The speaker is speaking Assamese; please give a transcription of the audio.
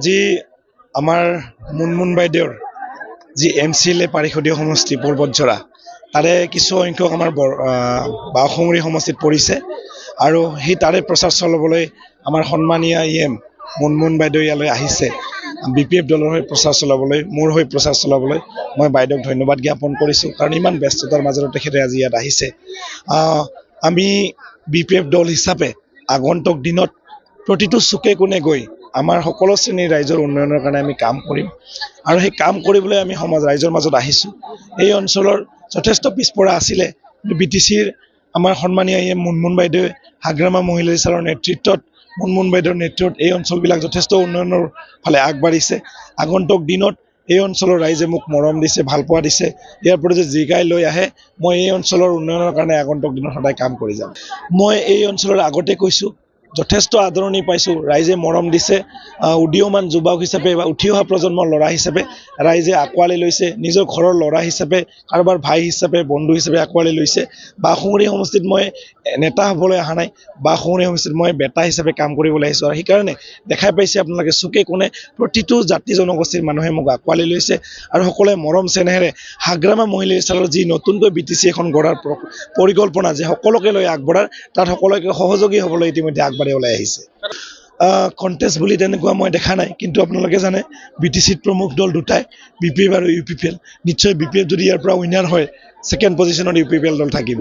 আজি আমাৰ মুনমুন বাইদেউৰ যি MCLA পাৰিষদীয় সমষ্টি পৰ্বতঝৰা তাৰে কিছু সংখ্যক আমাৰ বাওঁসুঙুৰি সমষ্টিত পৰিছে আৰু সেই তাৰে প্ৰচাৰ চলাবলৈ আমাৰ সন্মানীয় EM মুনমুন বাইদেউ ইয়ালৈ আহিছে BPF দলৰ হৈ প্ৰচাৰ চলাবলৈ মোৰ হৈ প্ৰচাৰ চলাবলৈ মই বাইদেউক ধন্যবাদ জ্ঞাপন কৰিছোঁ কাৰণ ইমান ব্যস্ততাৰ মাজত তেখেতে আজি ইয়াত আহিছে আমি BPF দল হিচাপে আগন্তুক দিনত প্ৰতিটো চুকে কোণে গৈ আমাৰ সকলো শ্ৰেণীৰ ৰাইজৰ উন্নয়নৰ কাৰণে আমি কাম কৰিম আৰু সেই কাম কৰিবলৈ আমি ৰাইজৰ মাজত আহিছোঁ এই অঞ্চলৰ যথেষ্ট পিছপৰা আছিলে BTCৰ আমাৰ সন্মানীয় EM মুনমুন বাইদেৱে হাগ্ৰামা মহিলা ৰিচাৰৰ নেতৃত্বত মুনমুন বাইদেউৰ নেতৃত্বত এই অঞ্চলবিলাক যথেষ্ট উন্নয়নৰ ফালে আগবাঢ়িছে আগন্তুক দিনত এই অঞ্চলৰ ৰাইজে মোক মৰম দিছে ভালপোৱা দিছে ইয়াৰ পৰা যে জিকাই লৈ আহে মই এই অঞ্চলৰ উন্নয়নৰ কাৰণে আগন্তুক দিনত সদায় কাম কৰি যাম মই এই অঞ্চলৰ আগতে কৈছোঁ যথেষ্ট আদৰণি পাইছোঁ ৰাইজে মৰম দিছে উদীয়মান যুৱক হিচাপে বা উঠি অহা প্ৰজন্মৰ ল'ৰা হিচাপে ৰাইজে আঁকোৱালি লৈছে নিজৰ ঘৰৰ ল'ৰা হিচাপে কাৰোবাৰ ভাই হিচাপে বন্ধু হিচাপে আঁকোৱালি লৈছে বাওঁসুঙুৰি সমষ্টিত মই নেতা হ'বলৈ অহা নাই বাওঁসুঙুৰি সমষ্টিত মই বেটা হিচাপে কাম কৰিবলৈ আহিছোঁ আৰু সেইকাৰণে দেখাই পাইছে আপোনালোকে চুকে কোণে প্ৰতিটো জাতি জনগোষ্ঠীৰ মানুহে মোক আঁকোৱালি লৈছে আৰু সকলোৱে মৰম চেনেহেৰে হাগ্ৰামা মহিলা ৰিচাৰৰ যি নতুনকৈ BTC এখন গঢ়াৰ পৰিকল্পনা যে সকলোকে লৈ আগবঢ়াৰ তাত সকলোকে সহযোগী হ'বলৈ ইতিমধ্যে আগবাঢ়ি ওলাই আহিছে কণ্টেষ্ট বুলি তেনেকুৱা মই দেখা নাই কিন্তু আপোনালোকে জানে BTCত প্ৰমুখ দল দুটাই BPF আৰু UPPL নিশ্চয় BPF যদি ইয়াৰ পৰা উইনাৰ হয় ছেকেণ্ড পজিশ্যনত UPPL দল থাকিব